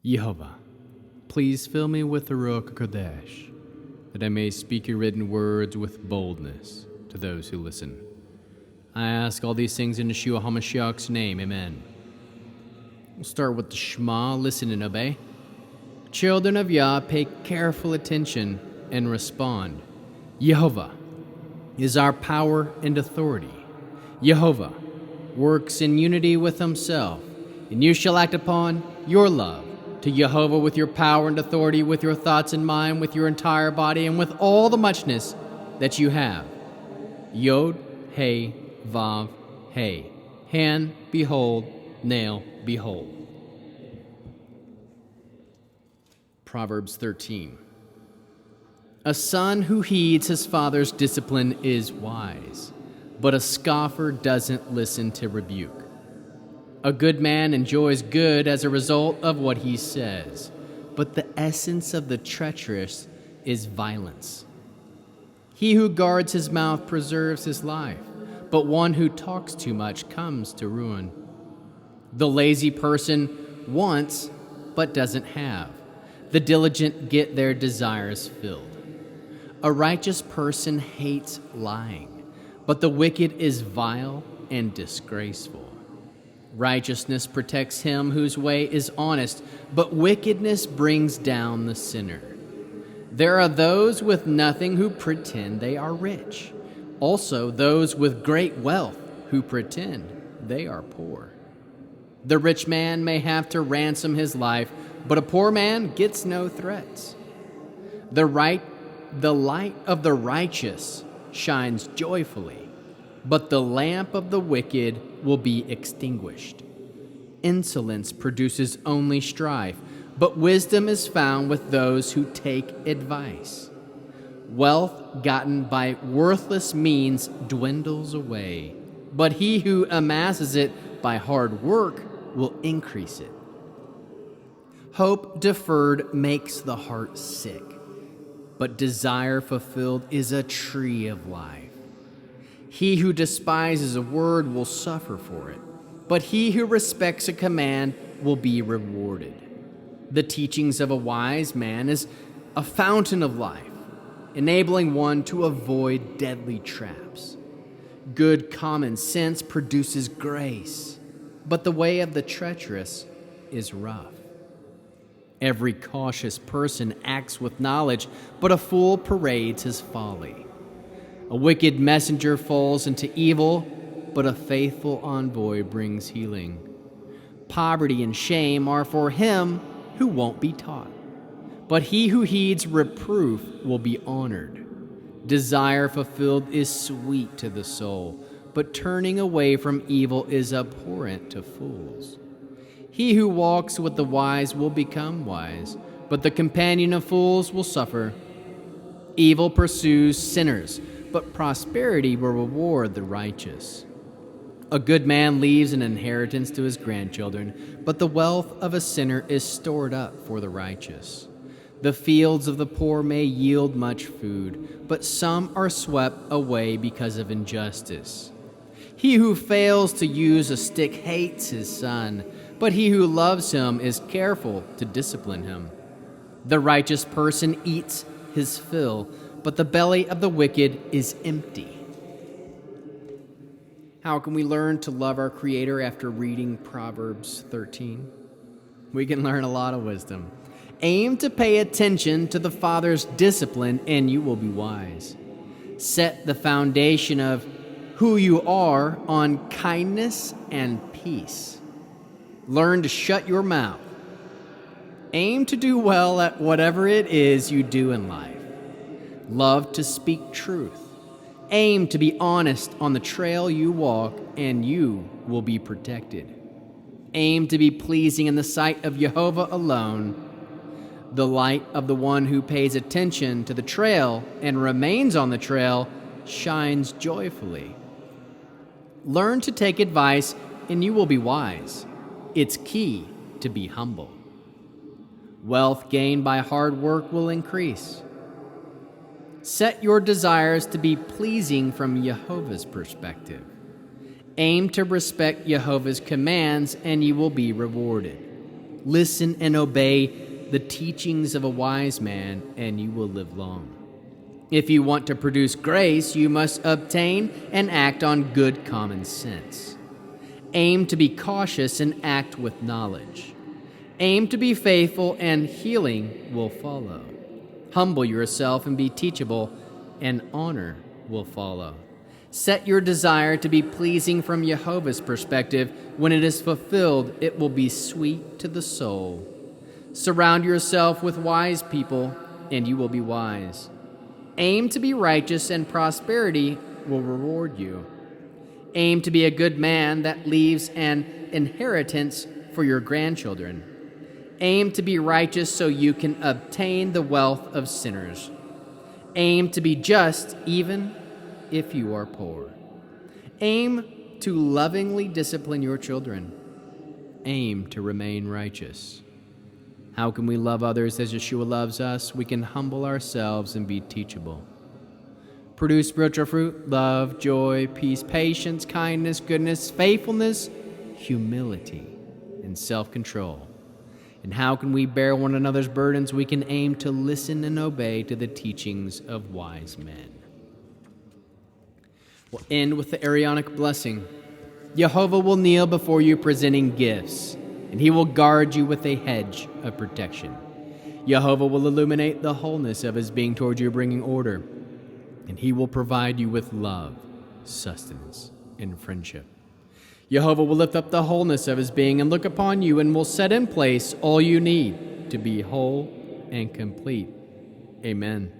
Yehovah, please fill me with the Ruach HaKodesh, that I may speak your written words with boldness to those who listen. I ask all these things in Yeshua HaMashiach's name, amen. We'll start with the Shema, listen and obey. Children of Yah, pay careful attention and respond. Yehovah is our power and authority. Yehovah works in unity with himself, and you shall act upon your love to Yehovah with your power and authority, with your thoughts in mind, with your entire body, and with all the muchness that you have. Yod, Hey, Vav, Hey. Hand, behold, nail, behold. Proverbs 13. A son who heeds his father's discipline is wise, but a scoffer doesn't listen to rebuke. A good man enjoys good as a result of what he says, but the essence of the treacherous is violence. He who guards his mouth preserves his life, but one who talks too much comes to ruin. The lazy person wants but doesn't have. The diligent get their desires filled. A righteous person hates lying, but the wicked is vile and disgraceful. Righteousness protects him whose way is honest, but wickedness brings down the sinner. There are those with nothing who pretend they are rich, also those with great wealth who pretend they are poor. The rich man may have to ransom his life, but a poor man gets no threats. The light of the righteous shines joyfully, but the lamp of the wicked will be extinguished. Insolence produces only strife, but wisdom is found with those who take advice. Wealth gotten by worthless means dwindles away, but he who amasses it by hard work will increase it. Hope deferred makes the heart sick, but desire fulfilled is a tree of life. He who despises a word will suffer for it, but he who respects a command will be rewarded. The teachings of a wise man is a fountain of life, enabling one to avoid deadly traps. Good common sense produces grace, but the way of the treacherous is rough. Every cautious person acts with knowledge, but a fool parades his folly. A wicked messenger falls into evil, but a faithful envoy brings healing. Poverty and shame are for him who won't be taught, but he who heeds reproof will be honored. Desire fulfilled is sweet to the soul, but turning away from evil is abhorrent to fools. He who walks with the wise will become wise, but the companion of fools will suffer. Evil pursues sinners, but prosperity will reward the righteous. A good man leaves an inheritance to his grandchildren, but the wealth of a sinner is stored up for the righteous. The fields of the poor may yield much food, but some are swept away because of injustice. He who fails to use a stick hates his son, but he who loves him is careful to discipline him. The righteous person eats his fill, but the belly of the wicked is empty. How can we learn to love our Creator after reading Proverbs 13? We can learn a lot of wisdom. Aim to pay attention to the Father's discipline, and you will be wise. Set the foundation of who you are on kindness and peace. Learn to shut your mouth. Aim to do well at whatever it is you do in life. Love to speak truth. Aim to be honest on the trail you walk, and you will be protected. Aim to be pleasing in the sight of Yehovah alone. The light of the one who pays attention to the trail and remains on the trail shines joyfully. Learn to take advice, and you will be wise. It's key to be humble. Wealth gained by hard work will increase. Set your desires to be pleasing from Yehovah's perspective. Aim to respect Yehovah's commands, and you will be rewarded. Listen and obey the teachings of a wise man, and you will live long. If you want to produce grace, you must obtain and act on good common sense. Aim to be cautious and act with knowledge. Aim to be faithful, and healing will follow. Humble yourself and be teachable, and honor will follow. Set your desire to be pleasing from Jehovah's perspective. When it is fulfilled, it will be sweet to the soul. Surround yourself with wise people, and you will be wise. Aim to be righteous, and prosperity will reward you. Aim to be a good man that leaves an inheritance for your grandchildren. Aim to be righteous so you can obtain the wealth of sinners. Aim to be just even if you are poor. Aim to lovingly discipline your children. Aim to remain righteous. How can we love others as Yeshua loves us? We can humble ourselves and be teachable. Produce spiritual fruit: love, joy, peace, patience, kindness, goodness, faithfulness, humility, and self-control. And how can we bear one another's burdens? We can aim to listen and obey to the teachings of wise men. We'll end with the Aaronic blessing. Jehovah will kneel before you presenting gifts, and he will guard you with a hedge of protection. Jehovah will illuminate the wholeness of his being toward you, bringing order, and he will provide you with love, sustenance, and friendship. Jehovah will lift up the wholeness of his being and look upon you, and will set in place all you need to be whole and complete. Amen.